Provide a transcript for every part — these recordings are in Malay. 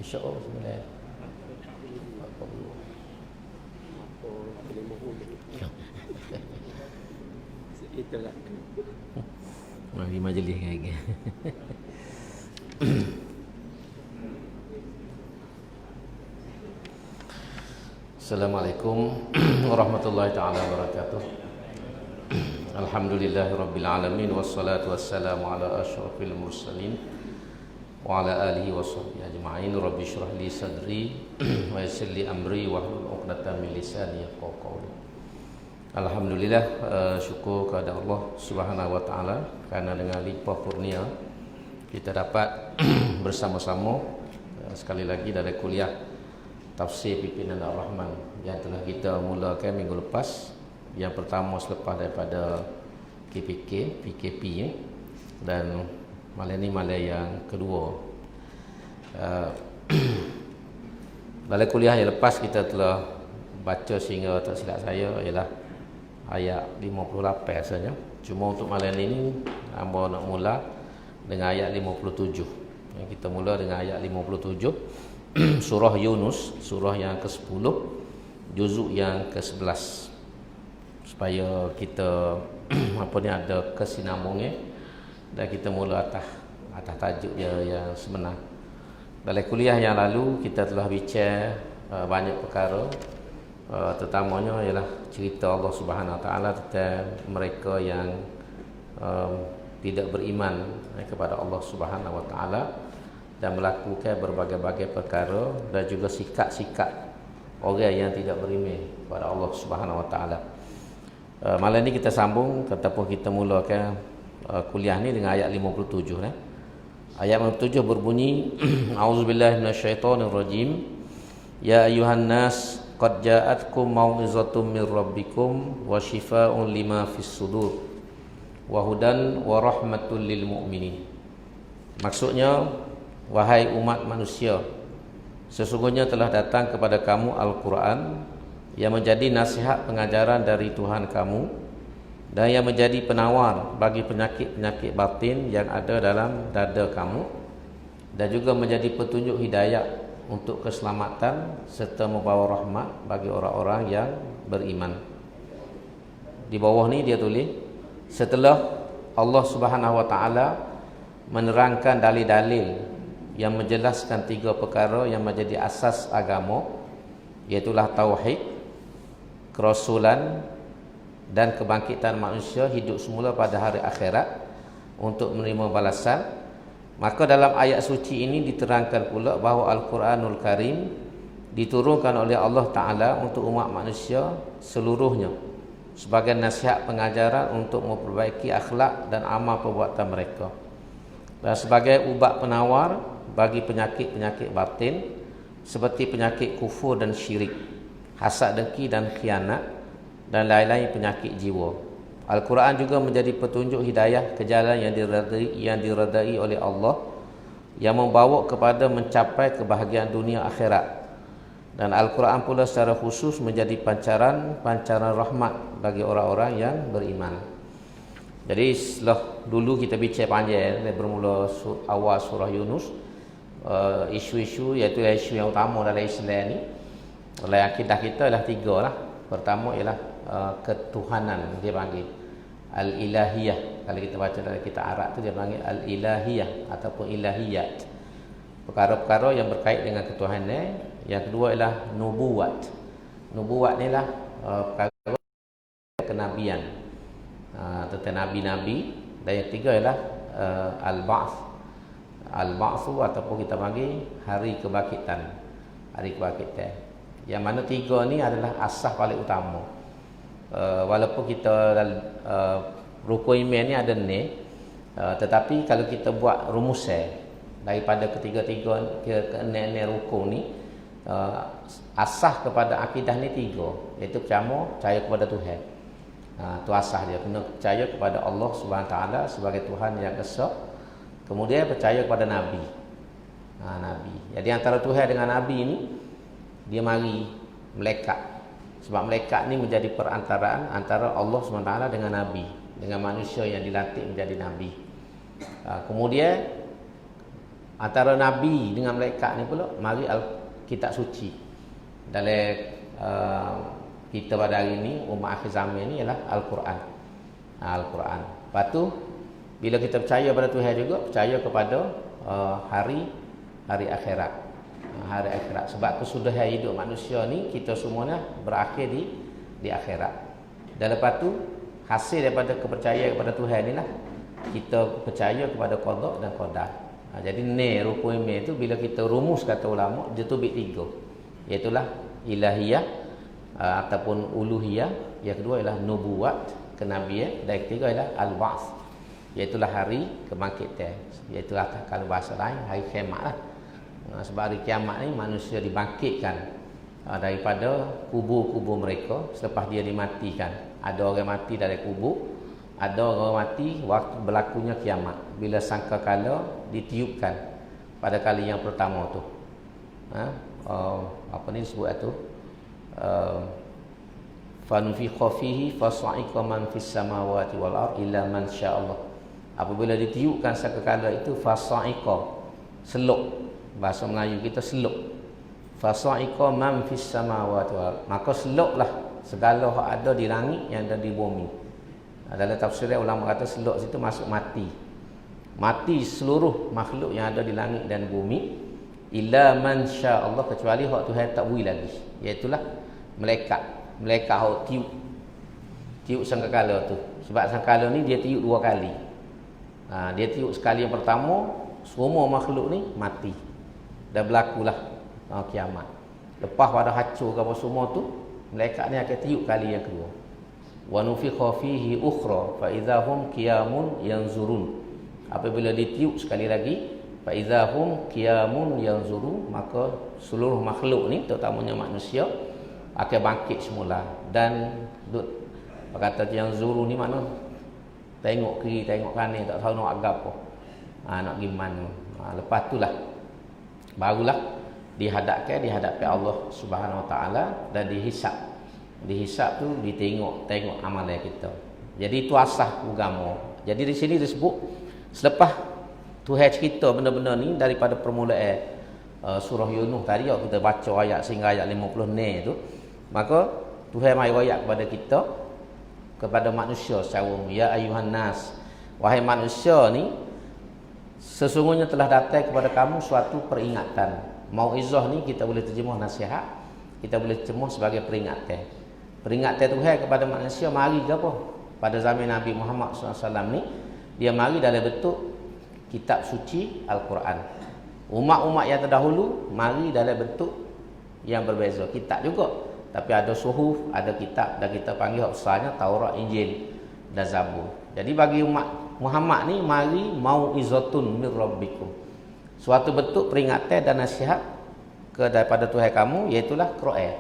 InsyaAllah sebenarnya. Itulah. Mari majlis lagi. Assalamualaikum warahmatullahi taala wabarakatuh. Alhamdulillahirabbil alamin wassalatu wassalamu ala asyrafil mursalin wa ala alihi washabbihi ajma'in. Rabbi shrah li sadri wa yassir li amri wahlul 'uqdatam min lisani yafqahu qawli. Alhamdulillah, syukur kepada Allah Subhanahu wa taala kerana dengan limpah kurnia kita dapat bersama-sama sekali lagi dari kuliah tafsir pimpinan Ar-Rahman yang telah kita mulakan minggu lepas. Yang pertama selepas daripada PKP ya. Dan malam ni malam yang kedua. Dalam kuliah yang lepas kita telah baca sehingga tak silap saya ialah ayat 58 rasanya. Cuma untuk malam ini hamba nak mula dengan ayat 57. Yang kita mula dengan ayat 57 surah Yunus, surah yang ke-10, juzuk yang ke-11. Supaya kita ada kesinambungnya dan kita mula atas tajuk dia yang sebenar. Dalam kuliah yang lalu kita telah bincang banyak perkara, terutamanya ialah cerita Allah Subhanahu Wa Taala tentang mereka yang tidak beriman kepada Allah Subhanahu Wa Taala dan melakukan berbagai-bagai perkara, dan juga sikap-sikap orang yang tidak beriman kepada Allah Subhanahu Wa Taala. Malam ni kita sambung ataupun kita mulakan kuliah ni dengan ayat 57 . Ayat 57 berbunyi A'udzubillahi minasyaitonirrajim. Ya ayuhan nas qad ja'atkum mau'izatum mir rabbikum wa shifaa'un lima fis sudur wa hudan wa rahmatul lil mu'minin. Maksudnya, wahai umat manusia, sesungguhnya telah datang kepada kamu Al-Quran yang menjadi nasihat pengajaran dari Tuhan kamu dan yang menjadi penawar bagi penyakit-penyakit batin yang ada dalam dada kamu, dan juga menjadi petunjuk hidayah untuk keselamatan serta membawa rahmat bagi orang-orang yang beriman. Di bawah ni dia tulis, setelah Allah Subhanahu Wa Taala menerangkan dalil-dalil yang menjelaskan tiga perkara yang menjadi asas agama, iaitulah tauhid, kerasulan dan kebangkitan manusia hidup semula pada hari akhirat untuk menerima balasan. Maka dalam ayat suci ini diterangkan pula bahawa Al-Quranul Karim diturunkan oleh Allah Ta'ala untuk umat manusia seluruhnya sebagai nasihat pengajaran untuk memperbaiki akhlak dan amal perbuatan mereka, dan sebagai ubat penawar bagi penyakit-penyakit batin seperti penyakit kufur dan syirik, hasad, dengki dan khianat, dan lain-lain penyakit jiwa. Al-Quran juga menjadi petunjuk hidayah ke jalan yang diredai oleh Allah, yang membawa kepada mencapai kebahagiaan dunia akhirat. Dan Al-Quran pula secara khusus menjadi pancaran rahmat bagi orang-orang yang beriman. Jadi setelah dulu kita bincang panjang bermula awal surah Yunus, isu-isu, iaitu isu yang utama dalam Islam ni. Oleh akidah kita ialah tiga lah. Pertama ialah ketuhanan, dia panggil al-ilahiyah. Kalau kita baca dalam kitab Arab tu dia panggil al-ilahiyah ataupun ilahiyat, perkara-perkara yang berkait dengan ketuhanan. Yang kedua ialah nubuwat. Nubuwat ni lah perkara kenabian, tentang nabi-nabi. Dan yang ketiga ialah al-ba'th. Al-ba'thu ataupun kita panggil hari kebangkitan. Hari kebangkitan. Yang mana tiga ni adalah asas paling utama. Walaupun kita rukun iman ni ada ni, tetapi kalau kita buat rumusan daripada ketiga-tiga keenam rukun ni, asas kepada akidah ni tiga, iaitu percaya kepada Tuhan. Tu asas dia, kena percaya kepada Allah Subhanahu Taala sebagai Tuhan yang esa. Kemudian percaya kepada Nabi. Nabi. Jadi antara Tuhan dengan Nabi ni, dia mari melekat. Sebab melekat ni menjadi perantaraan antara Allah SWT dengan Nabi, dengan manusia yang dilantik menjadi Nabi. Kemudian antara Nabi dengan malaikat ni pula mari kitab suci. Dalam kita pada hari ni umat akhir zaman ni ialah Al-Quran. Al-Quran. Lepas tu bila kita percaya pada Tuhan juga, percaya kepada hari akhirat. Hari akhirat. Sebab kesudahan hidup manusia ni kita semuanya berakhir di akhirat. Dan lepas tu hasil daripada kepercayaan kepada Tuhan ni lah kita percaya kepada qada dan qadar. Jadi ni rukun iman tu bila kita rumus kata ulama dia tu bit tiga. Iaitulah ilahiyah ataupun uluhiyah, yang kedua ialah nubuat, kenabian, dan yang ketiga ialah al-ba'ts, iaitulah hari kebangkitan, iaitu atas kalau bahasa lain hari kiamat lah. Sebab hari kiamat ni manusia dibangkitkan daripada kubur-kubur mereka selepas dia dimatikan. Ada orang mati dari kubur, ada orang mati waktu berlakunya kiamat, bila sangkakala ditiupkan pada kali yang pertama tu. Apa ni disebut tu? Fanufikha fihi fasa'iqa man fis samawati wal ardi illa man sya'allah. Apabila ditiupkan sangkakala itu fasa'iqa, seluk, bahasa Melayu kita seluk. Fasa'iqa man fis samawati wal ardi, maka seluklah segala yang ada di langit yang ada di bumi. Dalam tafsirnya ulama kata seluk situ masuk mati. Mati seluruh makhluk yang ada di langit dan bumi, illa man sya'allah, kecuali hak Tuhan tak bui lagi, iaitulah malaikat hak tiup sangkakala tu. Sebab sangkakala ni dia tiup dua kali. Dia tiup sekali yang pertama, semua makhluk ni mati, dah berlakulah kiamat. Lepas pada hancur ke apa semua tu, malaikat ni akan tiup kali yang kedua. Wa nufikha fihi ukhra fa idahum qiyamun yanzurun. Apabila ditiup sekali lagi, fa idahum qiyamun yanzurun, maka seluruh makhluk ni terutamanya manusia akan bangkit semula dan kata yanzurun ni mana tengok kiri tengok kanan, tak tahu nak agak apa, nak pergi mana. Lepas itulah barulah dihadapi Allah Subhanahu Wa Taala dan dihisap tu ditengok amalan kita. Jadi itu asas agama. Jadi di sini disebut selepas Tuhan cerita benda-benda ni daripada permulaan surah Yunus tadi kita baca ayat sehingga ayat 50 ni tu, maka Tuhan mai wayak kepada kita, kepada manusia secara umum, ya ayuhan nas, wahai manusia ni, sesungguhnya telah datang kepada kamu suatu peringatan. Mauizah ni kita boleh terjemah nasihat, kita boleh terjemah sebagai peringatan. Peringatan Tuhan kepada manusia mari ke apa? Pada zaman Nabi Muhammad SAW ni, dia mari dalam bentuk kitab suci Al-Quran. Umat-umat yang terdahulu mari dalam bentuk yang berbeza, kitab juga, tapi ada suhuf, ada kitab, dan kita panggil besarnya Taurat, Injil dan Zabur. Jadi bagi umat Muhammad ni mari mauizatun mir rabbikum, suatu bentuk peringatan dan nasihat daripada Tuhan kamu, iaitulah Quran.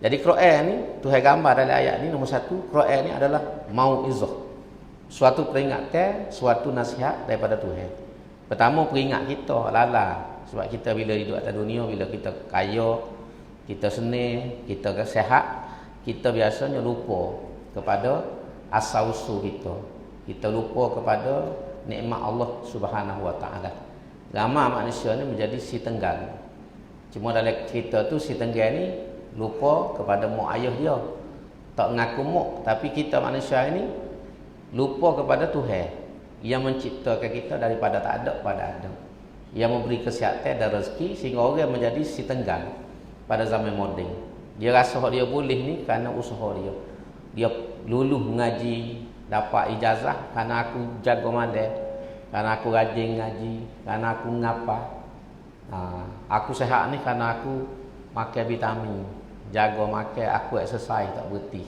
Jadi Quran ni Tuhan gambar dalam ayat ni nombor satu, Quran ni adalah mauizah, suatu peringatan, suatu nasihat daripada Tuhan. Pertama peringat kita lala, sebab kita bila hidup atas dunia, bila kita kaya, kita senang, kita sihat, kita biasanya lupa kepada asal-usul kita. Kita lupa kepada nikmat Allah Subhanahu Wa Taala. Ramai manusia ni menjadi si tenggang. Cuma dalam cerita tu si tenggang ni lupa kepada mak ayah dia, tak mengaku mak, tapi kita manusia ini lupa kepada Tuhan yang menciptakan kita daripada tak ada kepada ada, yang memberi kesihatan dan rezeki, sehingga orang menjadi si tenggang pada zaman moden. Dia rasa dia boleh ni kerana usaha dia. Dia luluh mengaji, dapat ijazah kerana aku jaga malam, kerana aku rajin ngaji, kerana aku ngapa. Aku sihat ni kerana aku makan vitamin, jaga makan, aku exercise tak berhenti.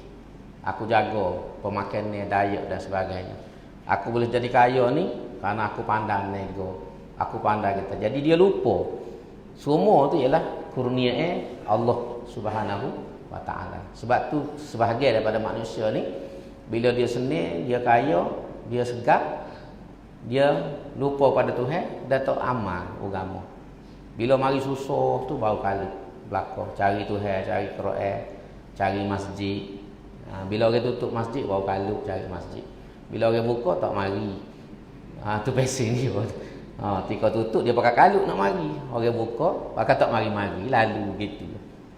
Aku jaga pemakanan, diet dan sebagainya. Aku boleh jadi kaya ni kerana aku pandai nego, aku pandai kita. Jadi dia lupa semua tu ialah kurnia Allah Subhanahu Wa Taala. Sebab tu sebahagian daripada manusia ni bila dia senang, dia kaya, dia segar, dia lupa pada Tuhan dan tak amal agama. Bila mari susah tu baru kali belaka cari Tuhan, cari Quran, cari masjid. Bila orang tutup masjid baru kalau cari masjid. Bila orang buka tak mari. Tu pesen dia. Tika tutup dia pakai kalut nak mari. Orang buka, pakai tak mari-mari lalu gitu.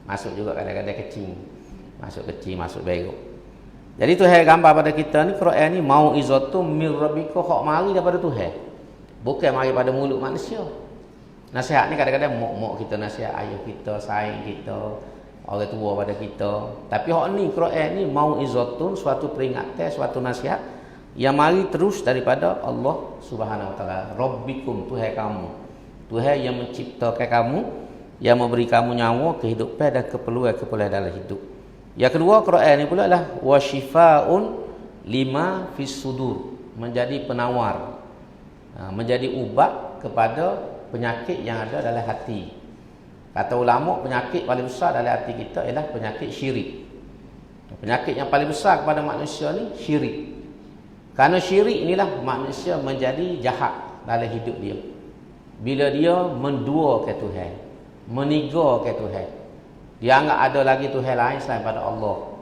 Masuk juga kadang-kadang kecil. Masuk kecil, masuk berok. Jadi Tuhan gambar pada kita ni Quran ni mau izatu mir rabbika hak mari daripada Tuhan. Bukan mari pada mulut manusia. Nasihat ni kadang-kadang mok-mok kita nasihat ayah kita, sayang kita, orang tua pada kita. Tapi hak ni Quran ni mau izatun suatu peringatan, suatu nasihat yang mari terus daripada Allah Subhanahu wa taala. Rabbikum Tuhan kamu. Tuhan yang menciptakan kamu, yang memberi kamu nyawa, kehidupan dan keperluan-keperluan dalam hidup. Yang kedua Quran ni pula adalah wasyifaun lima fis sudur, menjadi penawar, menjadi ubat kepada penyakit yang ada dalam hati. Kata ulama, penyakit paling besar dalam hati kita ialah penyakit syirik. Penyakit yang paling besar kepada manusia ni syirik. Kerana syirik inilah manusia menjadi jahat dalam hidup dia. Bila dia menduakan Tuhan, menigakan Tuhan, dia anggap ada lagi Tuhan lain selain pada Allah.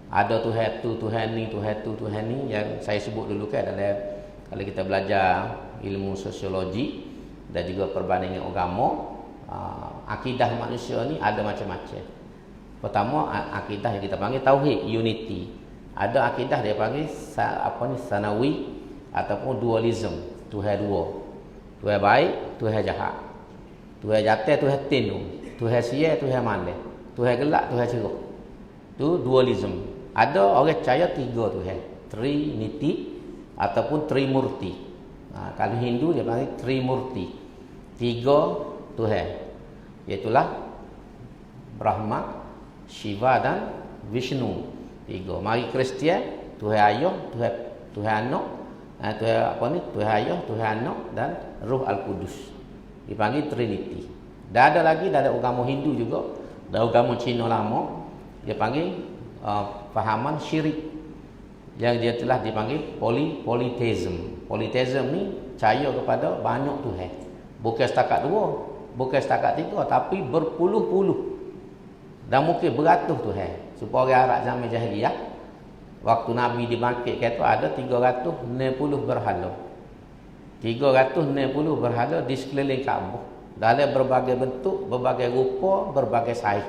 Ada Tuhan tu, Tuhan ni, Tuhan tu, Tuhan ni, yang saya sebut dulu kan dalam kalau kita belajar ilmu sosiologi dan juga perbandingan agama, akidah manusia ni ada macam-macam. Pertama, akidah yang kita panggil tauhid, unity. Ada akidah dia panggil sanawi ataupun dualism, Tuhan dua. Tuhan baik, Tuhan jahat. Tuhan jatuh, Tuhan tindung. Tuhan sial, Tuhan malas. Tuhan gelap, Tuhan cerah. Tu dualism. Ada orang percaya tiga Tuhan, Trinity ataupun Trimurti. Kalau Hindu dia panggil Trimurti. Tiga Tuhan, iaitulah Brahma, Shiva dan Vishnu. Tiga. Mari Kristian, Tuhan Ayah, Tuhan Anak, Tuhan Ayah, Tuhan Anak dan Roh Al-Qudus. Dipanggil Trinity. Dan ada lagi dalam agama Hindu juga, dalam agama Cina lama, dia panggil fahaman syirik. Yang dia telah dipanggil polytheism. Polytheism ni percaya kepada banyak Tuhan. Bukan setakat dua, bukan setakat tiga, tapi berpuluh-puluh. Dan mungkin beratus Tuhan. Supaya orang Arab zaman jahiliyah, waktu Nabi dibangkitkan tu ada 360 berhala. 360 berhala di sekeliling Kaabah. Dalam berbagai bentuk, berbagai rupa, berbagai saiz.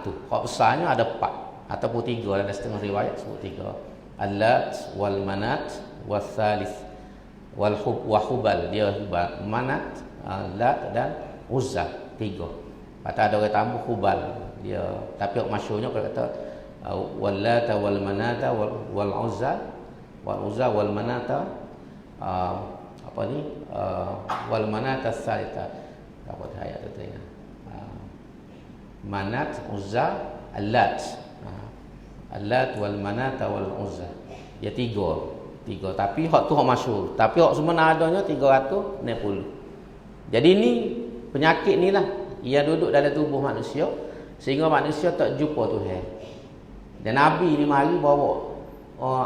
Tu. Hak besarnya ada 4 ataupun 3 dalam setengah riwayat sebut 3. Al-Lat wal Manat wal Thalith wal Hubal, dia Hubal, Manat, Lat dan Uzza, 3. Kata ada orang tambah Hubal dia, tapi masyhurnya kalau kata wal Lat wal Manat wal Uzza wal Manat wal Manat as-Salita. Apa ayat tu tengok. Manat, Uzza, Al-Lat. Al-Lat wal Manat wal Uzza. Ya 3. Tapi hak tu hak masyhur. Tapi hak sebenarnya adanya 360. Jadi ni penyakit ni lah ia duduk dalam tubuh manusia sehingga manusia tak jumpa Tuhan. Dan Nabi ni mari bawa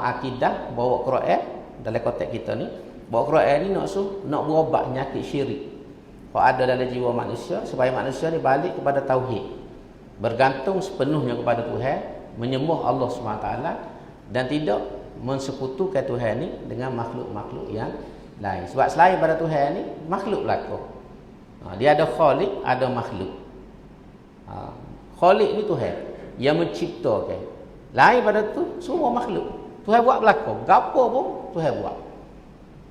akidah, bawa Quran dalam konteks kita ni. Bawa Quran ni nak berubat penyakit syirik. Hak ada dalam jiwa manusia supaya manusia ni balik kepada tauhid. Bergantung sepenuhnya kepada Tuhan, menyembah Allah SWT dan tidak mensekutukan Tuhan ni dengan makhluk-makhluk yang lain. Sebab selain pada Tuhan ni makhluk belaka. Dia ada khalik, ada makhluk. Khalik ni Tuhan yang menciptakan. Lain pada tu semua makhluk. Tuhan buat belaka, gapo pun Tuhan buat.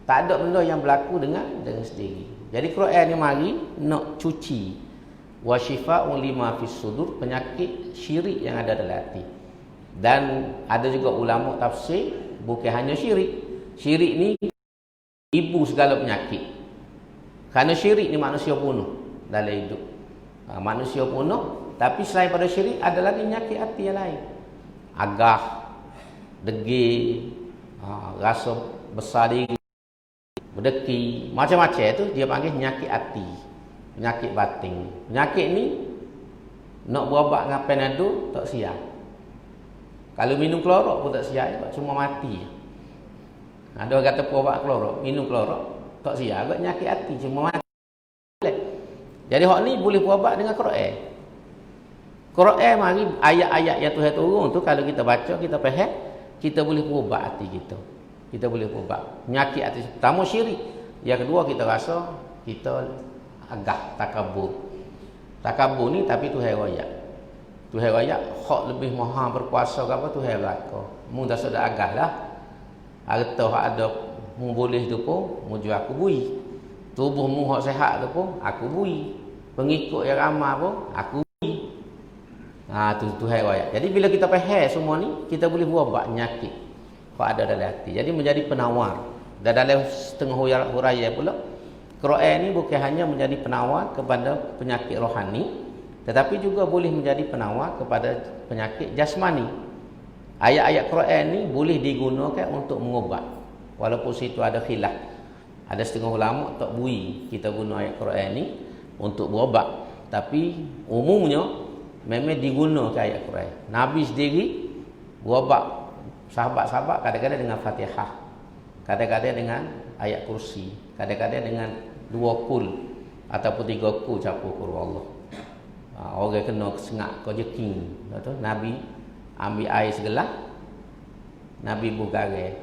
Tak ada benda yang berlaku dengan sendiri. Jadi Quran ni mari nak cuci wa syifa'un lima fis sudur, penyakit syirik yang ada dalam hati. Dan ada juga ulama tafsir bukan hanya syirik. Syirik ni ibu segala penyakit. Kerana syirik ni manusia bunuh dalam hidup. Manusia bunuh, tapi selain pada syirik ada lagi penyakit hati yang lain. Agah, degil, rasa besar diri, berdeki, macam-macam tu dia panggil penyakit hati, penyakit batin. Penyakit ni nak berubat dengan Panadol tak siap. Kalau minum klorok pun tak siap, cuma mati. Ada orang kata berubat klorok, minum klorok tak siap, agak penyakit hati cuma mati. Jadi hak ni boleh berubat dengan Quran. Quran mari ayat-ayat yang Tuhan turun tu kalau kita baca, kita faham, kita boleh berubat hati kita. Kita boleh berubat penyakit hati. Pertama syirik. Yang kedua, kita rasa kita agak takabur. Takabur ni tapi Tuhan raya. Tuhan raya hak lebih maha berkuasa ke apa Tuhan raka. Mu dah sudah agak lah. Harta hak ada mu boleh tu pun mu jual aku bui. Tubuh mu hak sihat tu pun aku bui. Pengikut yang ramai pun aku bui. Tu Tuhan raya. Jadi bila kita faham semua ni, kita boleh buat penyakit hak ada dalam hati. Jadi menjadi penawar. Dan dalam setengah huraya pula, Quran ni bukan hanya menjadi penawar kepada penyakit rohani, tetapi juga boleh menjadi penawar kepada penyakit jasmani. Ayat-ayat Quran ni boleh digunakan untuk mengubat. Walaupun situ ada khilaf. Ada setengah ulama tak bui kita guna ayat Quran ni untuk berubat. Tapi umumnya memang digunakan ayat Quran. Nabi sendiri berubat sahabat-sahabat kadang-kadang dengan Fatihah, kadang-kadang dengan ayat kursi, kadang-kadang dengan 2 kul ataupun 3 kul campur qul Allah. Orang kena sengak kejeking, betul? Nabi ambil air segelas, Nabi buh garai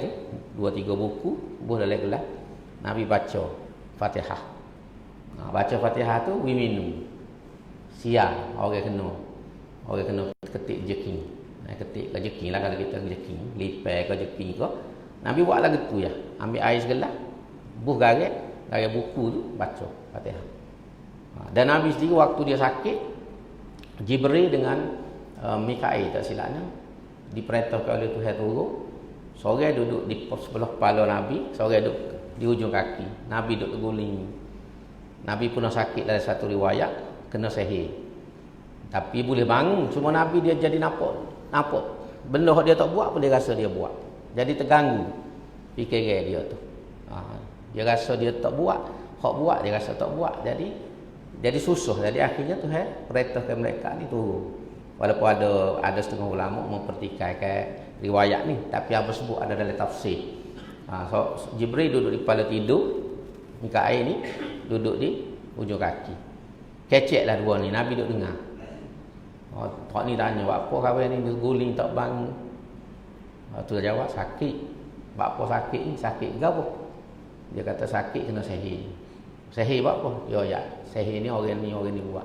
tu 2-3 buku buh dalam gelas, Nabi baca Fatihah. Baca Fatihah tu we minum. Siang orang kena ketik jeking. Ketik kejeking lah kalau kita kejeking, lipai kejeking ke. Nabi buat lagu tu ya. Ambil air segelas, buh garai buku tu baca Fatihah. Dan Nabi sendiri waktu dia sakit, Jibril dengan Mikail tak silapnya diperintahkan oleh Tuhan turun. Seorang duduk di sebelah kepala Nabi, seorang duduk di ujung kaki. Nabi duduk terguling. Nabi pun sakit dalam satu riwayat kena sihir. Tapi boleh bangun. Cuma Nabi dia jadi nampak benda dia tak buat pun dia rasa dia buat. Jadi terganggu fikiran dia tu. Dia rasa dia tak buat, hak buat dia rasa tak buat. Jadi susah. Jadi akhirnya Tuhan perintahkan mereka ni turun. Walaupun ada setengah ulama mempertikaikan riwayat ni, tapi apa sebut ada dalam tafsir. So Jibril duduk di kepala tidur, Mikail ni duduk di ujung kaki. Keceklah dua ni, Nabi duduk dengar. Tok ni tanya, "Buat apa kawan ni berguling tak bangun?" Tu dia jawab, "Sakit." "Buat apa sakit ni? Sakit ke apa?" Dia kata sakit kena sihir. Sihir buat apa? Ya, sihir ni orang ni buat.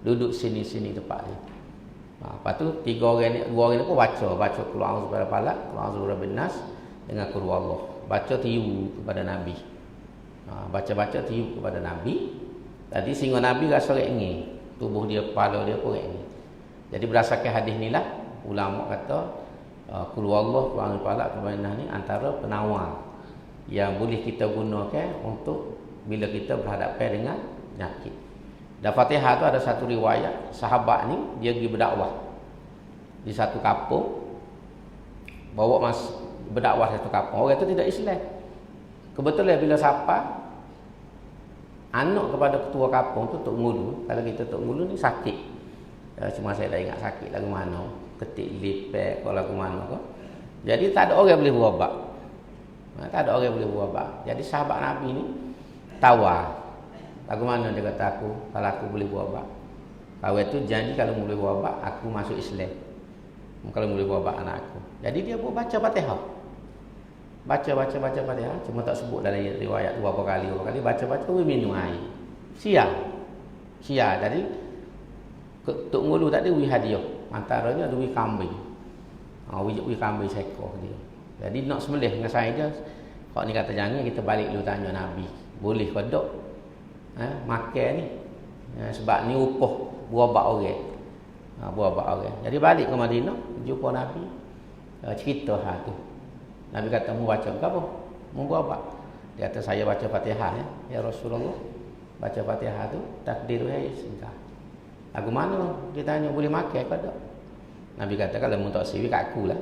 Duduk sini tempat dia. Lepas tu dua orang ni pun baca qul a'udzu birabbil falaq, qul a'udzu birabbin nas dengan qul huwallah. Baca tiru kepada Nabi. Baca tiru kepada Nabi. Tadi sehingga Nabi rasa ringan, tubuh dia, kepala dia pun ringan. Jadi berdasarkan hadis ni lah ulama kata qul huwallah, qul a'udzu birabbil falaq, qul birabbin nas ni antara penawar yang boleh kita gunakan untuk bila kita berhadapan dengan penyakit. Dan Fatihah tu ada satu riwayat, sahabat ni dia pergi berdakwah di satu kampung, bawa berdakwah satu kampung. Orang tu tidak Islam. Kebetulan bila sampai anak kepada ketua kampung tu Tok Ngulu. Kalau kita Tok Ngulu ni sakit. Cuma saya dah ingat sakit lagu mana, ketik lipat kalau lagu mana ke. Jadi tak ada orang boleh berubat. Tak ada orang boleh berubat. Jadi sahabat Nabi ni tawar. Lagu mana dia kata kalau aku boleh berubat. Kawan tu janji kalau boleh berubat aku masuk Islam. Kalau boleh berubat anak aku. Jadi dia pun baca Fatihah. Baca Fatihah, cuma tak sebut dalam riwayat berapa kali baca minum air. Siang. Jadi Tok Ngulu tadi wi hadiah. Antaranya ada wi kambing. Wi kambing seekor dia. Jadi nak sembelih dengan saya dia. Kau ni kata jangan kita balik dulu tanya Nabi. Boleh ke tak? Makan ni. Sebab ni upah berubat orang. Berubat orang. Jadi balik ke Madinah, jumpa Nabi. Cerita hal tu. Nabi kata, "Mu baca ke apa? Mu berubat?" Dia kata, "Saya baca Fatihah ya Rasulullah." Baca Fatihah tu takdir singkat. Lagu mana? Dia tanya, "Boleh makan ke tak?" Nabi kata, "Kalau mu tak siwi kat aku lah."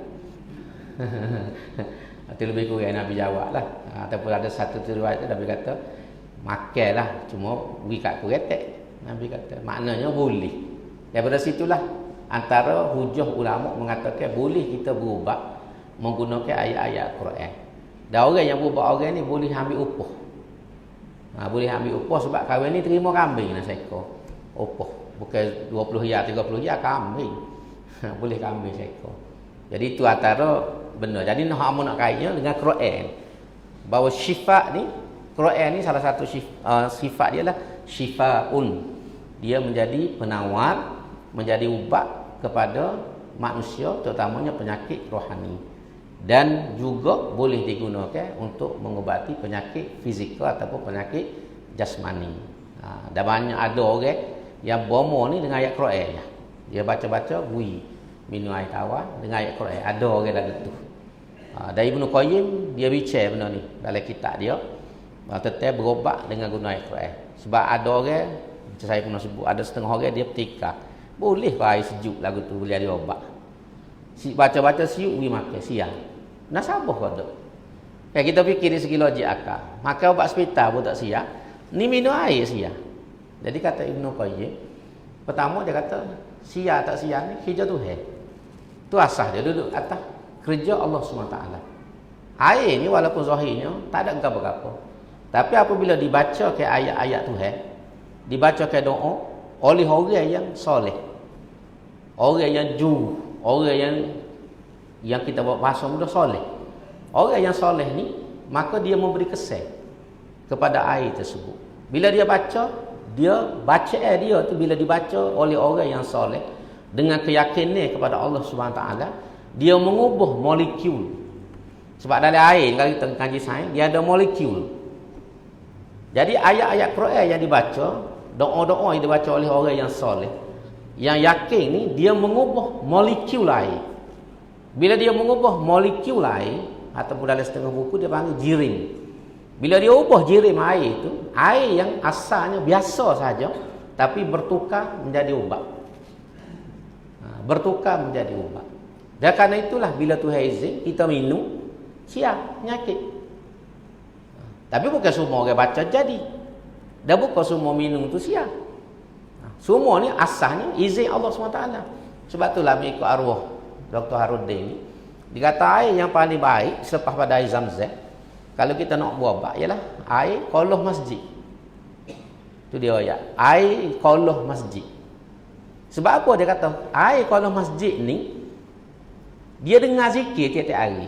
Itu lebih kurang Nabi jawab lah. Ataupun ada satu riwayat tu Nabi kata, "Makanlah, cuma beri kat aku retek." Nabi kata, maknanya boleh. Daripada situlah antara hujah ulama mengatakan boleh kita berubat menggunakan ayat-ayat Quran. Dan orang yang berubat orang ni boleh ambil upah. Boleh ambil upah sebab kawan ni terima kambing nak seekor. Upah. Bukan 20 riyal, 30 riyal kambing. Boleh kambing seekor. Jadi itu antara benda. Jadi nak kaitnya dengan Quran. bahawa syifa ni, Quran ni salah satu sifat dia lah syifaun. Dia menjadi penawar, menjadi ubat kepada manusia, terutamanya penyakit rohani. Dan juga boleh digunakan untuk mengubati penyakit fizikal ataupun penyakit jasmani. Dah banyak ada orang yang bomo ni dengan ayat Quran. Dia baca-baca bui minum air tawar dengan ayat Quran. Ada orang lagu tu. Dari Ibnu Qayyim dia bicara benda ni dalam kitab dia. Tetap berobat dengan guna ayat Quran. Sebab ada orang, macam saya pernah sebut, ada setengah orang dia petikar. Boleh ke air sejuk lagu tu boleh ada obat. Si baca-baca siuk pergi makan siang. Nasabah kau dok. Kita fikir dari segi logik akal. Makan obat hospital pun tak siang. Ni minum air siang. Jadi kata Ibnu Qayyim, pertama dia kata siang tak siang ni kerja Tuhan. Tu asas dia duduk atas kerja Allah SWT. Air ni walaupun zahirnya tak ada apa-apa. Tapi apabila dibaca ke ayat-ayat Tuhan, dibaca ke doa oleh orang yang soleh, orang yang jujur, orang yang kita buat bahasa mudah soleh. Orang yang soleh ni, maka dia memberi kesan kepada air tersebut. Bila dia baca dia tu bila dibaca oleh orang yang soleh dengan keyakinan kepada Allah SWT, dia mengubah molekul. Sebab dalam air, kalau kita kaji sains, dia ada molekul. Jadi ayat-ayat Quran yang dibaca, doa-doa yang dibaca oleh orang yang soleh, yang yakin ni, dia mengubah molekul air. Bila dia mengubah molekul air, ataupun dalam setengah buku dia panggil jirim. Bila dia ubah jirim air itu, air yang asalnya biasa saja, tapi bertukar menjadi ubat. Bertukar menjadi ubat. Dan kerana itulah bila Tuhan izin kita minum, siap penyakit. Tapi bukan semua orang baca jadi. Dan bukan semua minum tu siap. Semua ni asalnya izin Allah SWT. Sebab itulah mengikut arwah Dr. Harudin ni, dikata air yang paling baik selepas pada air Zamzam, kalau kita nak buat ubat, ialah air qoloh masjid. Itu dia ayat. Air qoloh masjid. Sebab apa dia kata? Air qoloh masjid ni, dia dengar zikir tiap-tiap hari.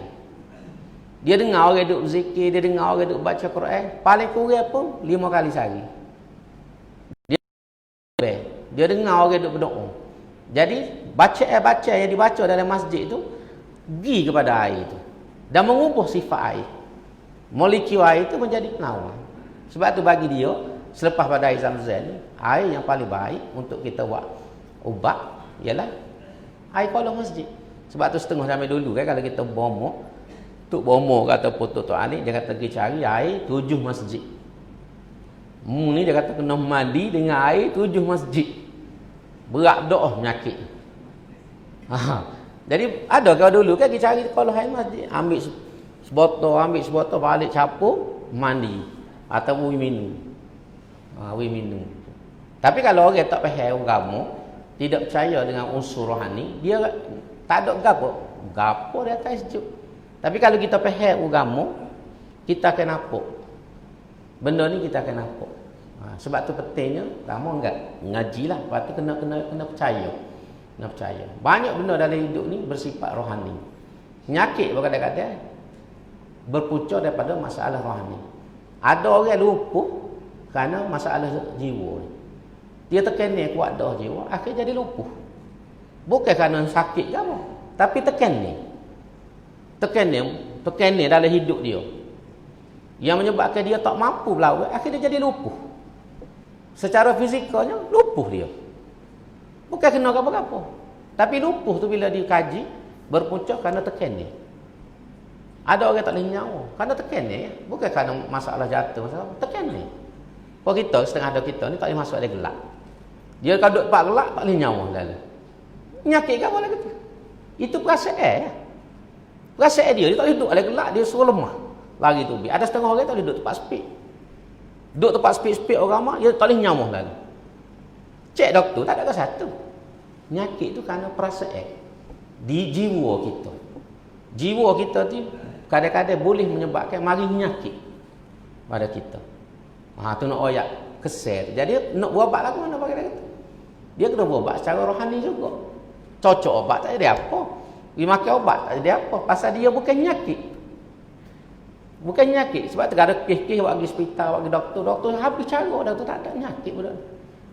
Dia dengar orang duk zikir, dia dengar orang duk baca Quran, paling kurang pun 5 kali sehari. Dia dengar orang duk berdoa. Jadi bacaan yang dibaca dalam masjid itu pergi kepada air itu dan mengubah sifat air. Molekul air itu menjadi penawar. Sebab tu bagi dia, selepas pada air Zamzam ni, air yang paling baik untuk kita buat ubat ialah air qoloh masjid. Sebab tu setengah zaman dulu kan, kalau kita bomo, Tok Bomo kata Tok Ali, dia kata pergi cari air 7 masjid. Ni dia kata kena mandi dengan air 7 masjid. Berat doa penyakit. Jadi ada kau dulu kan pergi cari qoloh air masjid, ambil sebotol balik capur, mandi atau ui minum. Minum. Tapi kalau orang tak faham agama, tidak percaya dengan unsur rohani, dia tak ada gapo dia tak sejuk. Tapi kalau kita faham agama, kita akan nampak benda ni, kita akan nampak. Sebab tu pentingnya lama enggak ngajilah, lepas tu kena percaya. Kena percaya. Banyak benda dalam hidup ni bersifat rohani. Penyakit kadang-kadang berpunca daripada masalah rohani. Ada orang lumpuh kerana masalah jiwa. Dia tekan ni kuat dah jiwa, akhirnya jadi lumpuh. Bukan kerana sakit ke apa, tapi tekan ni dalam hidup dia, yang menyebabkan dia tak mampu berlawan, akhirnya jadi lumpuh. Secara fizikalnya lumpuh dia. Bukan kena apa-apa. Tapi lumpuh tu bila dikaji, berpunca kerana tekan ni. Ada orang tak boleh nyawa kerana tekan ni, bukan kerana masalah jatuh, masalah tekan ni. Kalau kita, setengah ada kita ni tak boleh masuk ada gelap. Dia kalau duduk tempat gelap, tak boleh nyawa dalam. Penyakit ke apa lagi tu? Itu perasaan. Perasaan dia tak boleh duduk ada gelap, dia suruh lemah. Lari tu. Ada setengah orang tak boleh duduk tempat speed. Duduk tempat speed orang mak, dia tak boleh nyawa dalam. Cek doktor, tak ada ke satu. Penyakit tu kerana perasaan di jiwa kita. Jiwa kita tu kadang-kadang boleh menyebabkan mari penyakit pada kita. Tu nak oyak kesel. Jadi nak buat ubat lagu mana bagi kita? Dia kena buat ubat secara rohani juga. Cocok obat tak ada apa. Dia makan obat tak ada apa. Pasal dia bukan penyakit. Bukan nyakit. Sebab tu ada kes-kes bagi hospital, bagi doktor. Doktor habis cara doktor tak ada nyakit pun.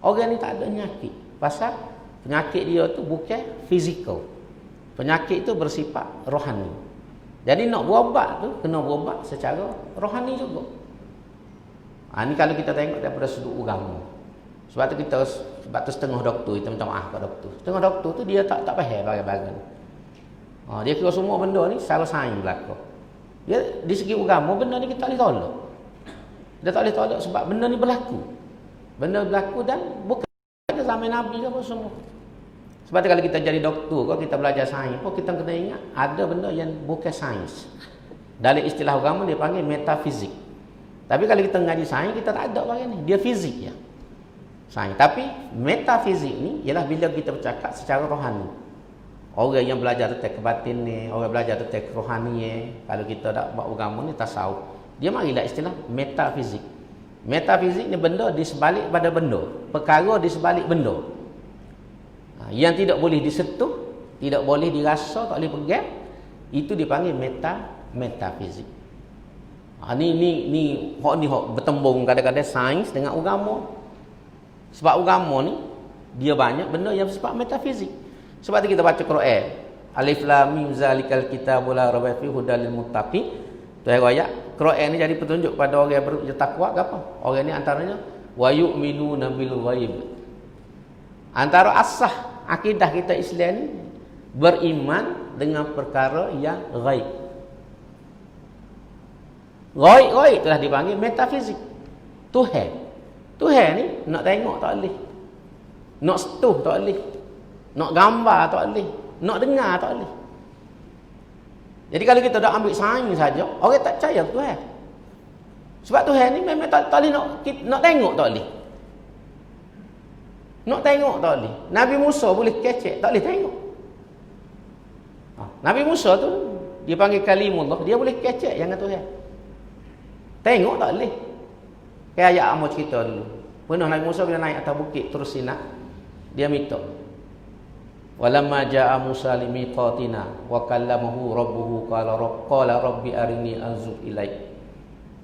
Orang ni tak ada nyakit. Pasal penyakit dia tu bukan fizikal. Penyakit tu bersifat rohani. Jadi nak berubat tu kena berubat secara rohani juga. Ni kalau kita tengok daripada sudut agama. Sebab tu setengah doktor kita minta maaf kat doktor. Setengah doktor tu dia tak faham bagai-bagai. Dia kira semua benda ni secara sains berlaku. Dia di segi agama benda ni kita tak boleh tolak. Dia tak boleh tolak sebab benda ni berlaku. Benda berlaku dan bukan ada zaman Nabi ke apa semua. Sebab tu kalau kita jadi doktor, kalau kita belajar sains, kita kena ingat ada benda yang bukan sains. Dalam istilah agama dia panggil metafizik. Tapi kalau kita ngaji sains, kita tak ada bagian ni. Dia fizik ya. Sains. Tapi metafizik ni ialah bila kita bercakap secara rohani. Orang yang belajar tentang kebatin ni, orang belajar tentang rohani ni, kalau kita tak buat agama ni tasawuf, dia marilah istilah metafizik. Metafizik ni benda di sebalik pada benda, perkara di sebalik benda. Yang tidak boleh disentuh, tidak boleh dirasa, tak boleh pegang, itu dipanggil metafizik. Ni hok bertembung kadang-kadang sains dengan agama. Sebab agama ni dia banyak benda yang bersifat metafizik. Sebab tu kita baca Quran. Alif lam mim zalikal kitabul la raiba fihi hudal lil muttaqin. Tu ayat Quran ni jadi petunjuk pada orang yang bertakwa ke apa? Orang ni antaranya wa yu'minuna bil ghaib. Antara asah akidah kita Islam ni beriman dengan perkara yang ghaib. Ghaib telah dipanggil metafizik. Tuhan ni nak tengok tak boleh. Nak sentuh tak boleh. Nak gambar tak boleh. Nak dengar tak boleh. Jadi kalau kita dah ambil sains saja, orang tak percaya Tuhan. Sebab Tuhan ni memang tak boleh nak tengok tak boleh. Nak tengok tak boleh. Nabi Musa boleh kecek, tak boleh tengok. Nabi Musa tu dia panggil kalimullah, dia boleh kecek yang Tuhan. Tengok tak boleh. Kayak ayat Amos cerita dulu. Pernah Nabi Musa bila naik atas bukit Tur Sina, dia minta. Walamma jaa Musa limiqatina wa kallamahu rabbuhu qala rabbi arini anzur ilaik.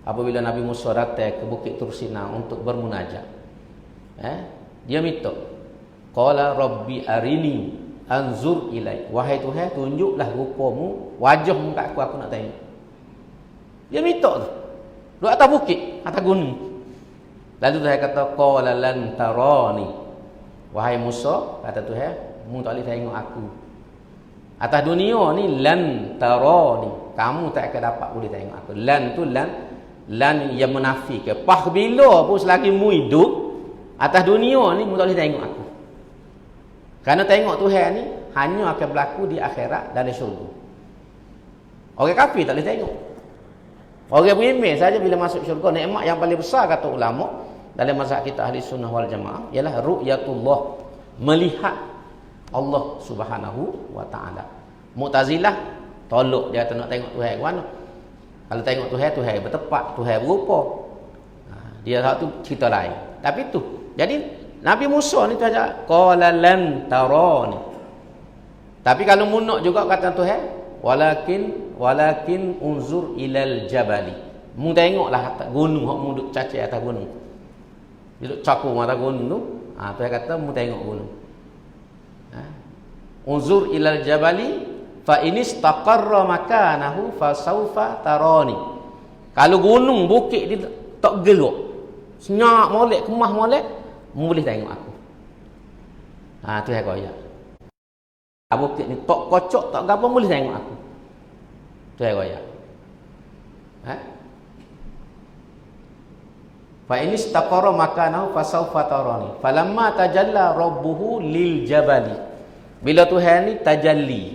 Apabila Nabi Musa datang ke bukit Tur Sina untuk bermunajat, dia minta, qala rabbi arini anzur ilaik. Wahai Tuhan, tunjuklah rupamu, wajah muka aku nak tengok. Dia minta tu. Duduk atas bukit, atas gunung. Lalu Tuhan kata, qala lan tarani. Wahai Musa, kata Tuhan, mu tak boleh tengok aku. Atas dunia ni lan tarani. Kamu tak akan dapat boleh tengok aku. Lan tu lan yang menafikan. Pah bila pun selagi mu hidup atas dunia ni mu tak boleh tengok aku. Kerana tengok Tuhan ni hanya akan berlaku di akhirat dan di syurga. Orang kafir tak boleh tengok. Orang beriman saja bila masuk syurga, nikmat yang paling besar kata ulama dalam mazhab kita ahli sunnah wal jamaah ialah ru'yatullah, melihat Allah Subhanahu wa taala. Mu'tazilah tolak dia nak tengok Tuhan ke mana. Kalau tengok Tuhan bertepat, Tuhan berupa. Dia satu cerita lain. Tapi tu. Jadi Nabi Musa ni tu aja qala lan tarani. Tapi kalau munuk juga kata Tuhan, walakin unzur ilal jabali. Mu tengoklah atas gunung, hok mu duduk cacik atas gunung. Duduk cakung atas gunung tu, Tuhan kata mu tengok gunung. Unzur ilal jabali fa inistaqarra makanahu fa saufa tarani. Kalau gunung bukit dia tak gerak, senyap molek, kemah molek, mu boleh tengok aku. Tu yang koyak. Bukit ni tak kocok, tak gapo boleh tengok aku. Tu yang koyak. Fa inistaqarra makanahu fa saufa tarani. Falamma tajalla rabbuhu lil jabali. Bila Tuhan ni tajalli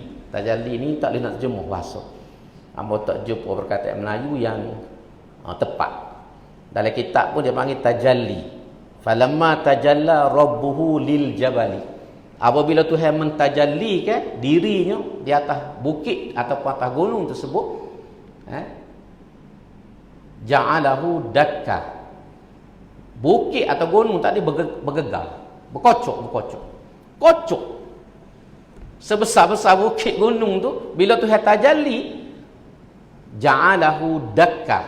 ni tak boleh nak terjemuh bahasa. Hamba tak jumpa perkataan Melayu yang tepat. Dalam kitab pun dia panggil tajalli. Falamma tajalla rabbuhu lil jabali. Apabila Tuhan mentajallikan dirinya di atas bukit ataupun atas gunung tersebut, ja'alahu dakka. Bukit atau gunung tadi bergegar, berkocok. Kocok. Sebesar-besar bukit gunung tu bila Tuhan tajalli, ja'alahu dakka,